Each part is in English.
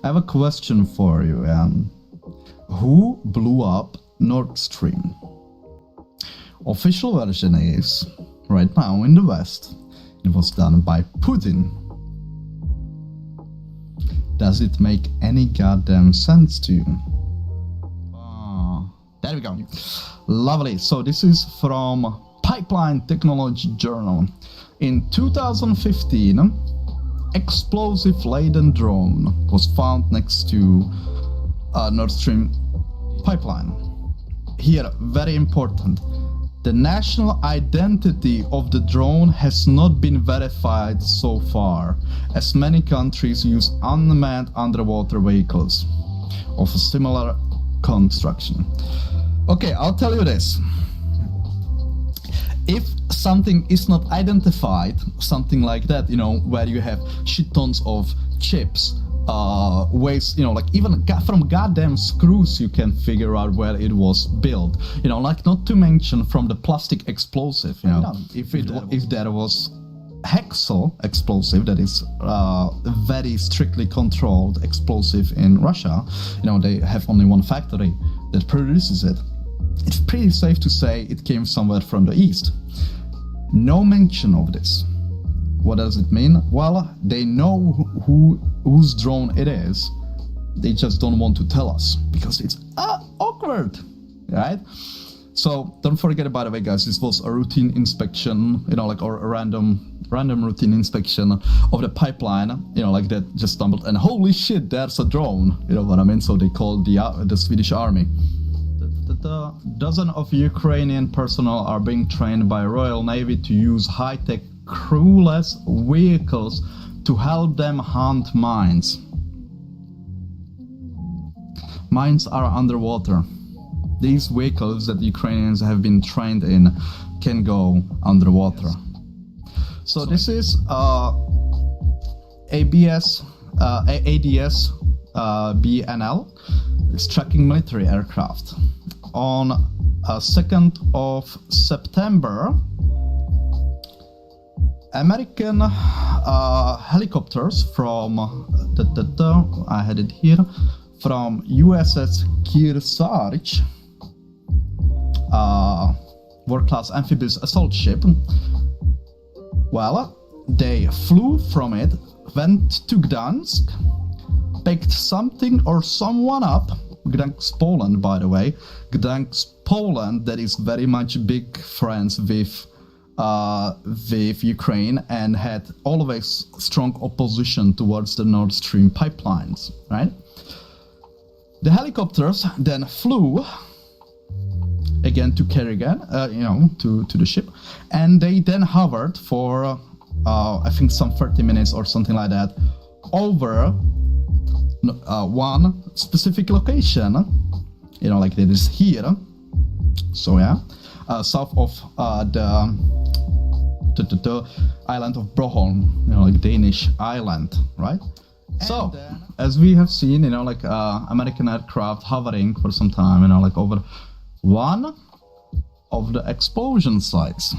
I have a question for you. Who blew up Nord Stream? Official version is, right now in the West, it was done by Putin. Does it make any goddamn sense to you? There we go. Lovely. So this is from Pipeline Technology Journal. In 2015, explosive-laden drone was found next to Nord Stream pipeline. Here, very important. The national identity of the drone has not been verified so far, as many countries use unmanned underwater vehicles of a similar construction. Okay, I'll tell you this. If something is not identified, something like that, you know, where you have shit tons of chips, waste, you know, like even from goddamn screws you can figure out where it was built, you know, like not to mention from the plastic explosive, you know, if there was hexo explosive, that is very strictly controlled explosive in Russia, you know, they have only one factory that produces it. It's pretty safe to say it came somewhere from the east. No mention of this. What does it mean? Well, they know whose drone it is. They just don't want to tell us because it's awkward, right? So don't forget, by the way, guys, this was a routine inspection, you know, like, or a random routine inspection of the pipeline, you know, like that just stumbled and holy shit, there's a drone, you know what I mean? So they called the Swedish army. A dozen of Ukrainian personnel are being trained by Royal Navy to use high-tech crewless vehicles to help them hunt mines. Mines are underwater. These vehicles that Ukrainians have been trained in can go underwater. So this is ADS BNL. It's tracking military aircraft. On 2nd of September, American helicopters from, I had it here, from USS Kearsarge, world-class amphibious assault ship, well, they flew from it, went to Gdansk, picked something or someone up. Gdansk, Poland, by the way. Gdansk, Poland, that is very much big friends with Ukraine and had always strong opposition towards the Nord Stream pipelines, right? The helicopters then flew again to Kerrigan, you know, to the ship, and they then hovered for I think some 30 minutes or something like that over one specific location, you know, like it is here. So yeah, south of the island of Broholm, you know, like Danish island, right? And so, as we have seen, you know, like American aircraft hovering for some time, you know, like over one of the explosion sites.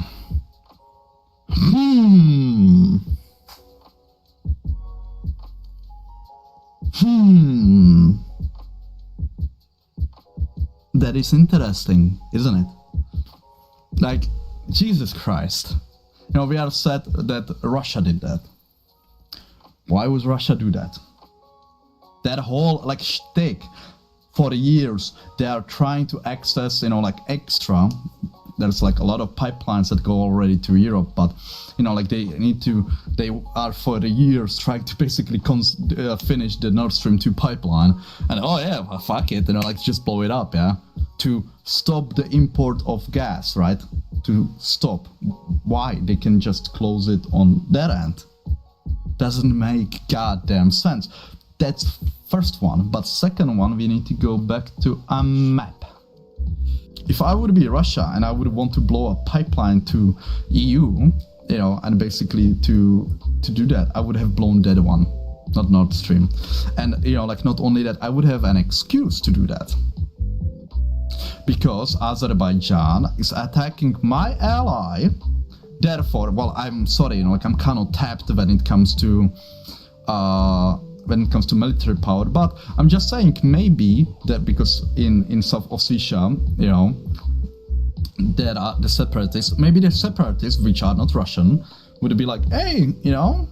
That is interesting, isn't it? Like, Jesus Christ. You know, we are sad that Russia did that. Why would Russia do that? That whole, like, shtick for years, they are trying to access, you know, like, extra. There's, like, a lot of pipelines that go already to Europe, but, you know, like, they are for the years trying to basically finish the Nord Stream 2 pipeline. And, oh, yeah, well, fuck it, you know, like, just blow it up, yeah? To stop the import of gas, right? To stop. Why? They can just close it on their end. Doesn't make goddamn sense. That's first one. But second one, we need to go back to a map. If I would be Russia and I would want to blow a pipeline to EU, you know, and basically to do that, I would have blown that one, not Nord Stream. And, you know, like, not only that, I would have an excuse to do that. Because Azerbaijan is attacking my ally. Therefore, well, I'm sorry, you know, like, I'm kind of tapped when it comes to when it comes to military power. But I'm just saying maybe that because in South Ossetia, you know, there are the separatists, maybe the separatists, which are not Russian, would be like, hey, you know,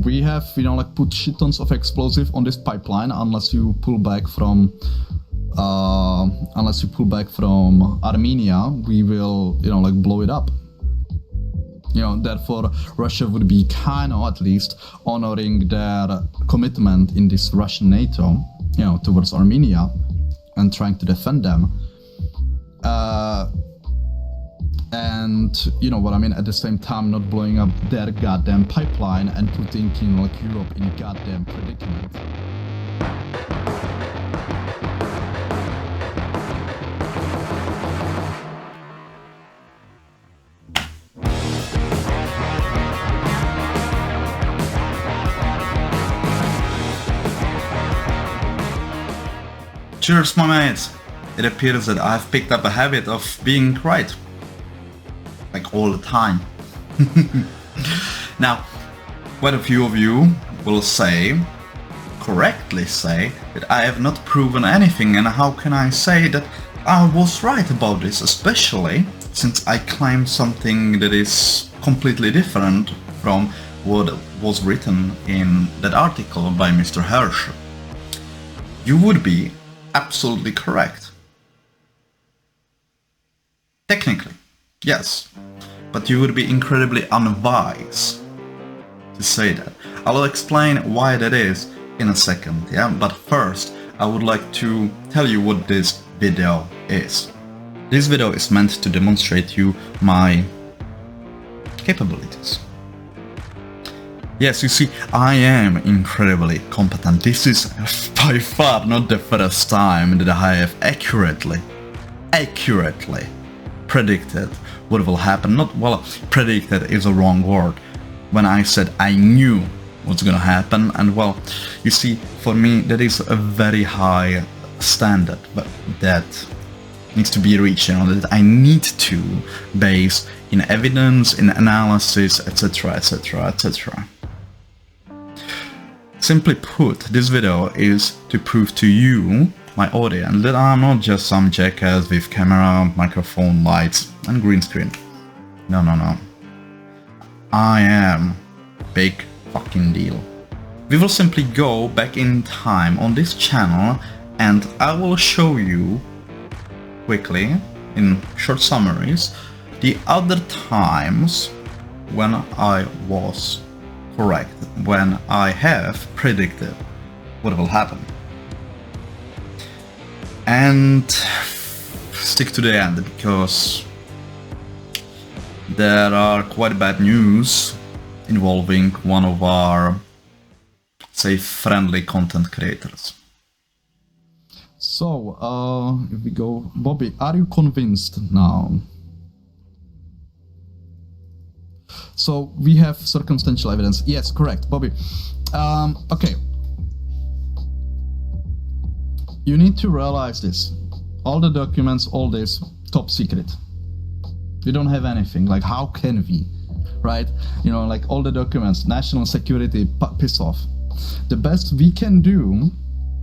we have, you know, like put shit tons of explosive on this pipeline unless you pull back from Armenia, we will, you know, like blow it up. You know, therefore Russia would be kind of at least honoring their commitment in this Russian NATO, you know, towards Armenia and trying to defend them. And you know what I mean, at the same time not blowing up their goddamn pipeline and putting, you know, like Europe in a goddamn predicament. Cheers, my mates! It appears that I've picked up a habit of being right. Like all the time. Now, quite a few of you will correctly say, that I have not proven anything, and how can I say that I was right about this, especially since I claim something that is completely different from what was written in that article by Mr. Hirsch. You would be absolutely correct. Technically, yes, but you would be incredibly unwise to say that. I'll explain why that is in a second, yeah? But first, I would like to tell you what this video is. This video is meant to demonstrate you my capabilities. Yes, you see, I am incredibly competent. This is by far not the first time that I have accurately predicted what will happen. Not, well, predicted is a wrong word. When I said I knew what's gonna happen, and well, you see, for me that is a very high standard, but that needs to be reached, you know, that I need to base in evidence, in analysis, etc, etc, etc. Simply put, this video is to prove to you, my audience, that I'm not just some jackass with camera, microphone, lights and green screen. No, no, no. I am big fucking deal. We will simply go back in time on this channel and I will show you quickly, in short summaries, the other times when I was correct, when I have predicted what will happen. And stick to the end, because there are quite bad news involving one of our, say, friendly content creators. So, if we go, Bobby, are you convinced now? So we have circumstantial evidence. Yes, correct, Bobby. Okay. You need to realize this. All the documents, all this, top secret. We don't have anything. Like, how can we? Right? You know, like all the documents, national security, piss off. The best we can do,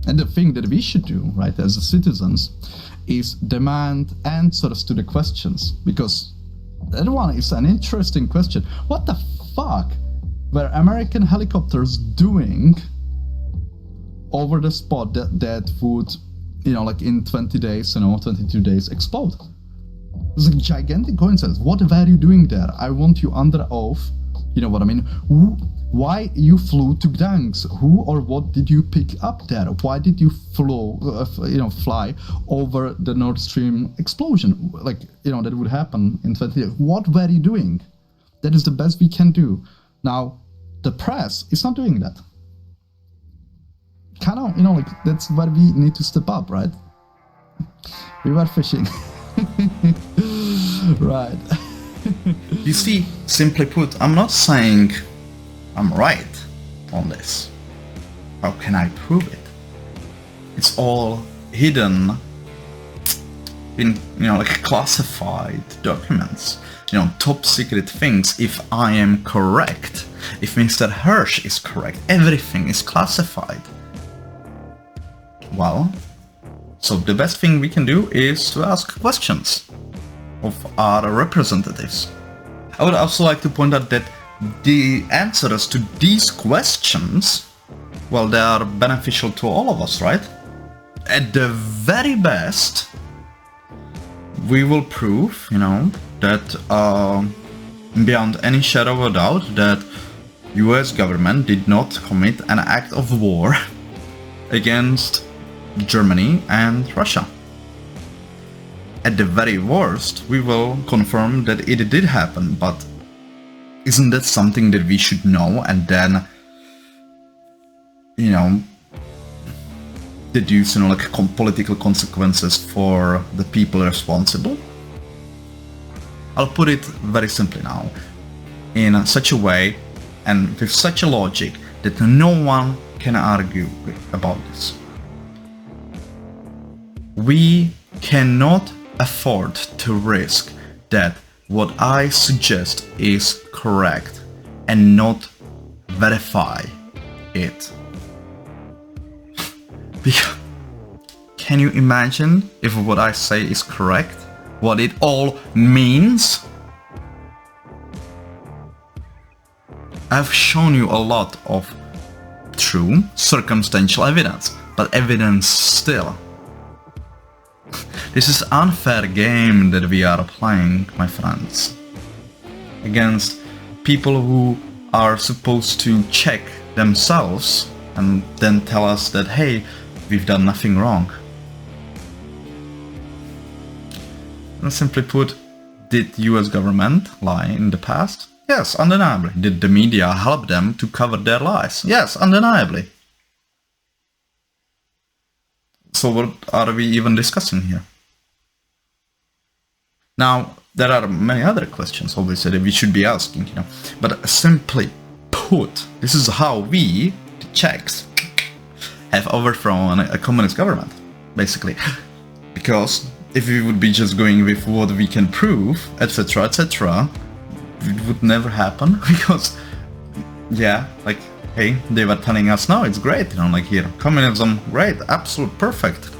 and the thing that we should do, right, as citizens, is demand answers to the questions. Because that one is an interesting question. What the fuck were American helicopters doing over the spot that would, you know, like in 20 days, you know, 22 days explode? It's a gigantic coincidence. What were you doing there? I want you under oath. You know what I mean? Why you flew to Gdansk? Who or what did you pick up there? Why did you fly over the Nord Stream explosion? Like, you know, that would happen in 20 years. What were you doing? That is the best we can do. Now, the press is not doing that. Kind of, you know, like, that's where we need to step up, right? We were fishing. Right. You see, simply put, I'm not saying I'm right on this. How can I prove it? It's all hidden in, you know, like classified documents. top secret things if I am correct. If Mr. Hirsch is correct, everything is classified. Well, so the best thing we can do is to ask questions of our representatives. I would also like to point out that the answers to these questions, well, they are beneficial to all of us, right? At the very best, we will prove, that beyond any shadow of a doubt that US government did not commit an act of war against Germany and Russia. At the very worst, we will confirm that it did happen, but isn't that something that we should know and then, deduce, political consequences for the people responsible? I'll put it very simply now, in such a way and with such a logic that no one can argue about this. We cannot afford to risk that what I suggest is correct and not verify it. Because can you imagine if what I say is correct? What it all means? I've shown you a lot of true circumstantial evidence, but evidence still. This is unfair game that we are playing, my friends, against people who are supposed to check themselves and then tell us that, hey, we've done nothing wrong. And simply put, did US government lie in the past? Yes, undeniably. Did the media help them to cover their lies? Yes, undeniably. So what are we even discussing here? Now, there are many other questions, obviously, that we should be asking, but simply put, this is how we, the Czechs, have overthrown a communist government, basically. Because if we would be just going with what we can prove, etc., etc., it would never happen, because, yeah, like, hey, they were telling us, no, it's great, here, communism, great, absolute, perfect.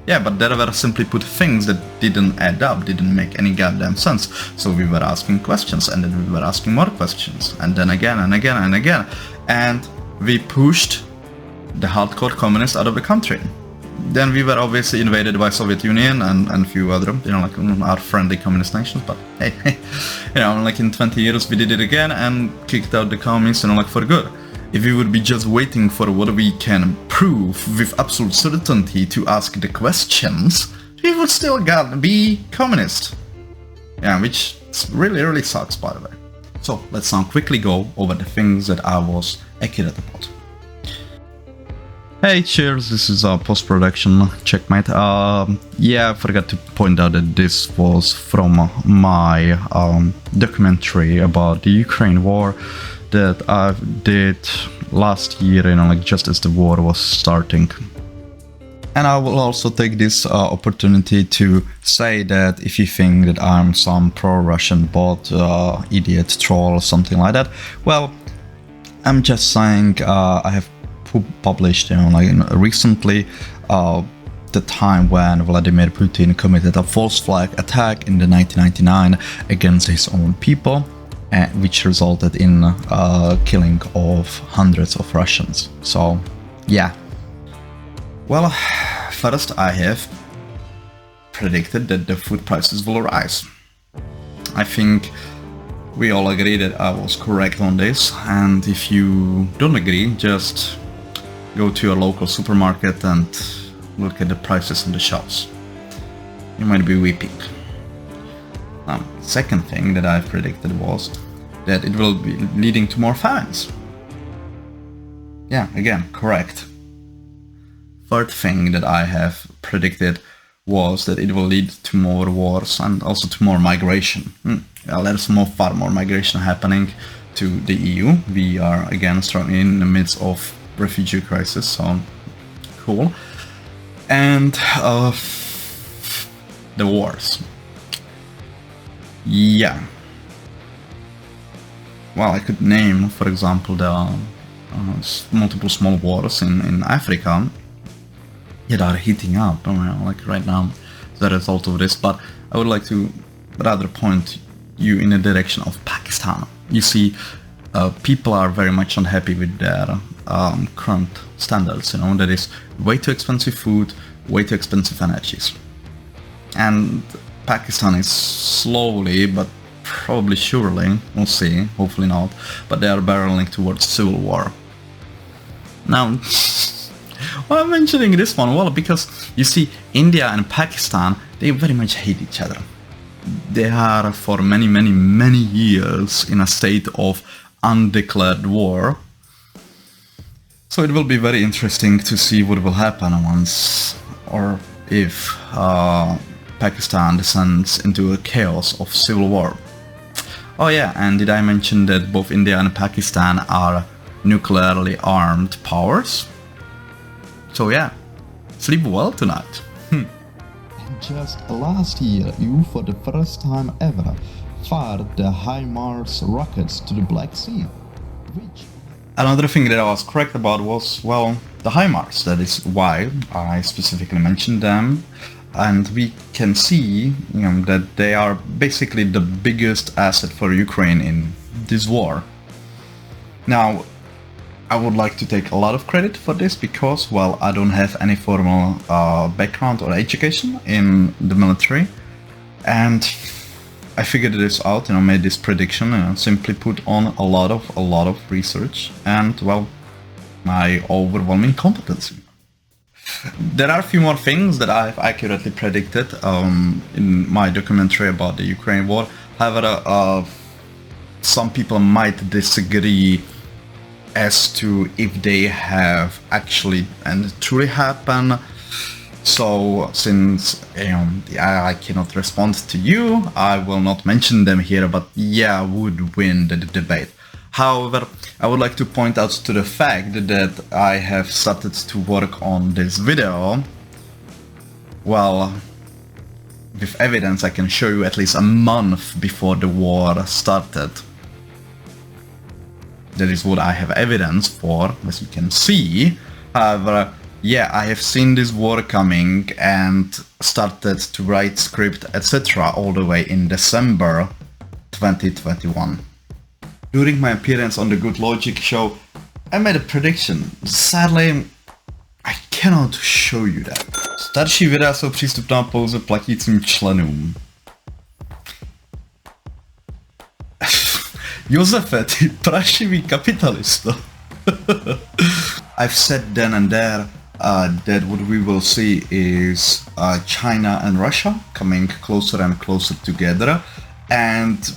Yeah, but there were simply put things that didn't add up, didn't make any goddamn sense. So we were asking questions, and then we were asking more questions, and then again and again and again. And we pushed the hardcore communists out of the country. Then we were obviously invaded by Soviet Union and a few other, our friendly communist nations. But hey, in 20 years we did it again and kicked out the communists, for good. If we would be just waiting for what we can prove with absolute certainty to ask the questions, we would still be communist. Yeah, which really, really sucks, by the way. So let's now quickly go over the things that I was accurate about. Hey, cheers, this is post-production checkmate. Yeah, I forgot to point out that this was from my documentary about the Ukraine war that I did last year, just as the war was starting. And I will also take this opportunity to say that if you think that I'm some pro-Russian bot, idiot, troll, something like that, well, I'm just saying I have published, recently, the time when Vladimir Putin committed a false flag attack in the 1999 against his own people, which resulted in killing of hundreds of Russians. So, yeah. Well, first I have predicted that the food prices will rise. I think we all agree that I was correct on this, and if you don't agree, just go to your local supermarket and look at the prices on the shelves. You might be weeping. Second thing that I've predicted was that it will be leading to more famines. Yeah, again, correct. Third thing that I have predicted was that it will lead to more wars and also to more migration. Well, there's far more migration happening to the EU. We are again in the midst of refugee crisis, so cool. And the wars. Yeah, well, I could name, for example, the multiple small wars in Africa that are heating up, like right now, the result of this. But I would like to rather point you in the direction of Pakistan. You see, people are very much unhappy with their current standards, that is way too expensive food, way too expensive energies. And Pakistan is slowly, but probably surely, we'll see, hopefully not, but they are barreling towards civil war. Now, why am I mentioning this one? Well, because you see, India and Pakistan, they very much hate each other. They are for many, many, many years in a state of undeclared war. So it will be very interesting to see what will happen once, or if Pakistan descends into a chaos of civil war. Oh yeah, and did I mention that both India and Pakistan are nuclearly armed powers? So yeah, sleep well tonight. And just last year, you for the first time ever fired the HIMARS rockets to the Black Sea, which... Another thing that I was correct about was, well, the HIMARS. That is why I specifically mentioned them. And we can see, that they are basically the biggest asset for Ukraine in this war. Now, I would like to take a lot of credit for this because, well, I don't have any formal background or education in the military. And I figured this out, made this prediction, simply put on a lot of research and, well, my overwhelming competency. There are a few more things that I've accurately predicted in my documentary about the Ukraine war. However, some people might disagree as to if they have actually and truly happened. So since I cannot respond to you, I will not mention them here, but yeah, would win the debate. However, I would like to point out to the fact that I have started to work on this video. Well, with evidence I can show you at least a month before the war started. That is what I have evidence for, as you can see. However, yeah, I have seen this war coming and started to write script, etc. all the way in December 2021. During my appearance on the Good Logic show, I made a prediction. Sadly, I cannot show you that. Starší videa jsou přístupná pouze platícím členům. Josefe, ty prašivý kapitalisto. I've said then and there that what we will see is China and Russia coming closer and closer together, and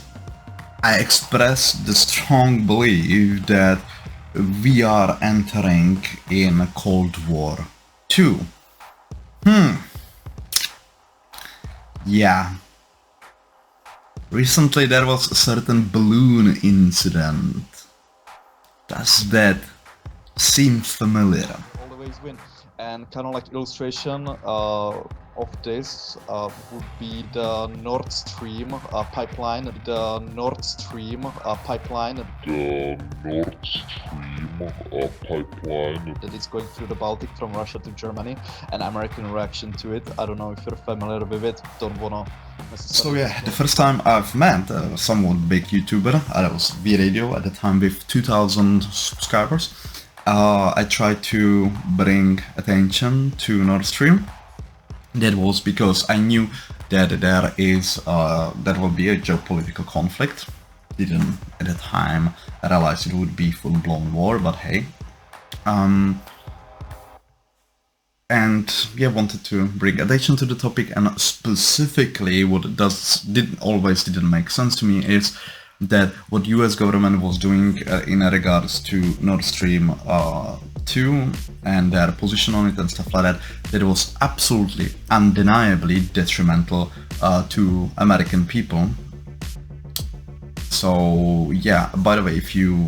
I express the strong belief that we are entering in a Cold War 2. Yeah. Recently there was a certain balloon incident. Does that seem familiar? Always win. And kind of like illustration of this would be the Nord Stream pipeline. The Nord Stream pipeline. The Nord Stream pipeline. That is going through the Baltic from Russia to Germany, and American reaction to it. I don't know if you're familiar with it. Don't wanna. So yeah, the first time I've met a somewhat big YouTuber, that was V-Radio at the time with 2,000 subscribers. I tried to bring attention to Nord Stream. That was because I knew that there will be a geopolitical conflict. Didn't at the time realize it would be full-blown war, but hey. And yeah, wanted to bring attention to the topic, and specifically what didn't make sense to me is that what US government was doing in regards to Nord Stream 2 and their position on it and stuff like that, that it was absolutely undeniably detrimental to American people. So yeah, by the way, if you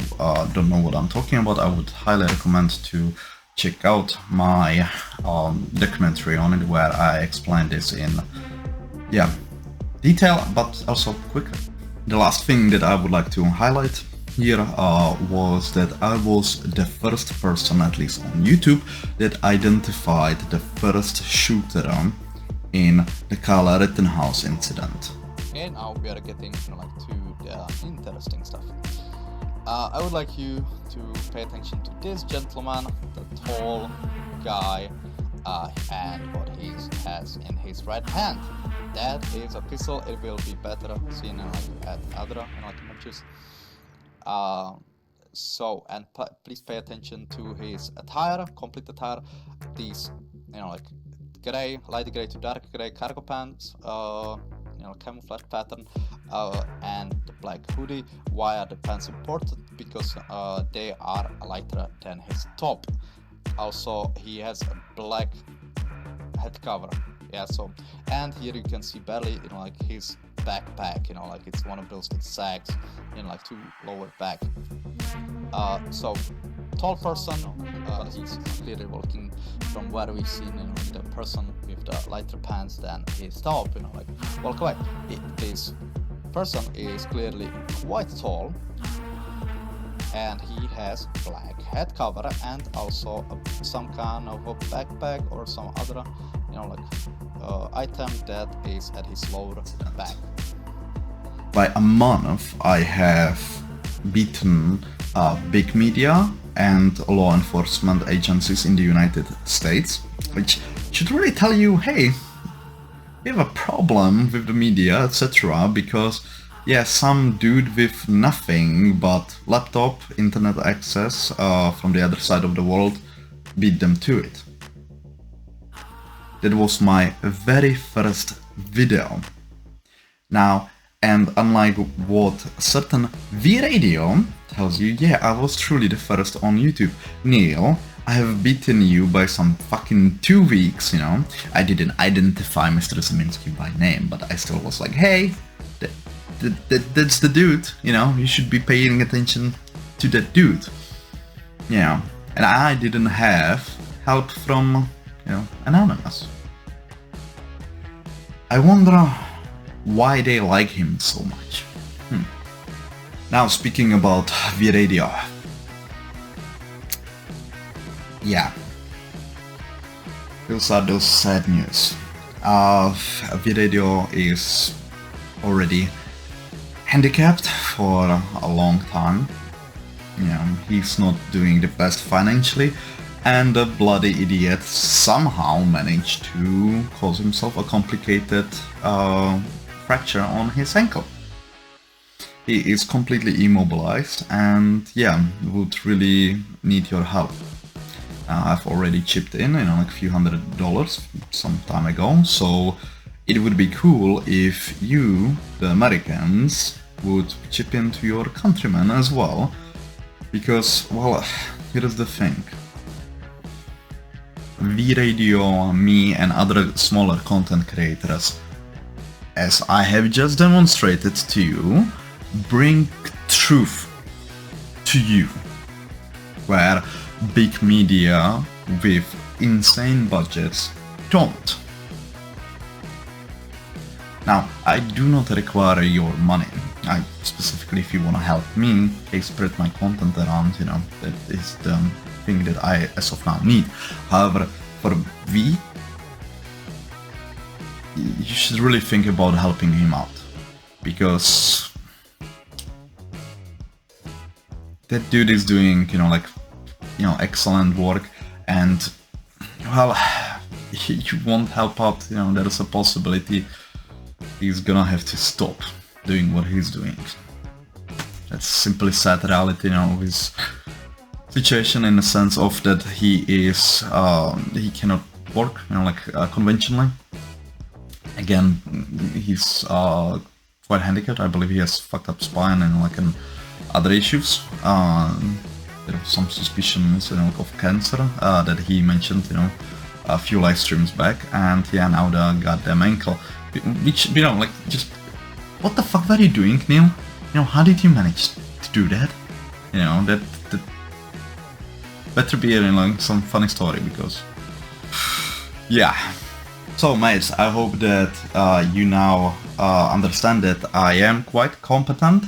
don't know what I'm talking about, I would highly recommend to check out my documentary on it, where I explain this in detail, but also quickly. The last thing that I would like to highlight here was that I was the first person, at least on YouTube, that identified the first shooter in the Carl Rittenhouse incident. And now we are getting to the interesting stuff. I would like you to pay attention to this gentleman, the tall guy, and what he has in his right hand. That is a pistol. It will be better seen at other images. Please pay attention to his attire, complete attire. These, gray, light gray to dark gray cargo pants, camouflage pattern, and the black hoodie. Why are the pants important? Because they are lighter than his top. Also, he has a black head cover. Yeah, so, and here you can see barely, his backpack, it's one of those that sags, to lower back. So, tall person, but he's clearly walking from where we've seen, the person with the lighter pants than his top, walk away. This person is clearly quite tall, and he has black head cover and also some kind of a backpack or some other, item that is at his lower back. By a month, I have beaten big media and law enforcement agencies in the United States, which should really tell you, hey, we have a problem with the media, etc. Because, yeah, some dude with nothing but laptop, internet access from the other side of the world beat them to it. That was my very first video. Now, and unlike what certain V-Radio tells you, yeah, I was truly the first on YouTube. Neil, I have beaten you by some fucking 2 weeks, I didn't identify Mr. Zeminski by name, but I still was like, hey, that's the dude, you should be paying attention to that dude. And I didn't have help from, Anonymous. I wonder why they like him so much. Now, speaking about V-Radio. Yeah. Those are those sad news. V-Radio is already handicapped for a long time. He's not doing the best financially, and the bloody idiot somehow managed to cause himself a complicated fracture on his ankle. He is completely immobilized and, yeah, would really need your help. I've already chipped in, a few $100 some time ago, so it would be cool if you, the Americans, would chip into your countrymen as well, because, well, here's the thing. V-Radio, me and other smaller content creators, as I have just demonstrated to you, bring truth to you, where big media with insane budgets don't. Now, I do not require your money. Specifically, if you want to help me, spread my content around, that is the thing that I, as of now, need. However, for V, you should really think about helping him out, because that dude is doing, excellent work, and, well, you won't help out, there's a possibility he's gonna have to stop doing what he's doing. That's simply sad reality, of his situation, in the sense of that he is, he cannot work, conventionally. Again, he's quite handicapped. I believe he has fucked up spine and other issues. There are some suspicions, of cancer that he mentioned, a few live streams back, and yeah, now the goddamn ankle, which, just what the fuck were you doing, Neil? How did you manage to do that? That better be some funny story, because yeah. So mates, I hope that you now understand that I am quite competent.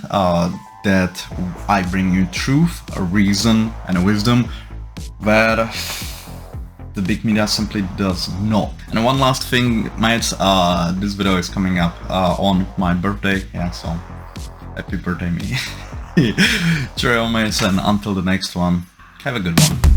that I bring you truth, a reason and a wisdom that the big media simply does not. And one last thing, mates, this video is coming up on my birthday, yeah, so happy birthday me. Cheerio mates, and until the next one, have a good one.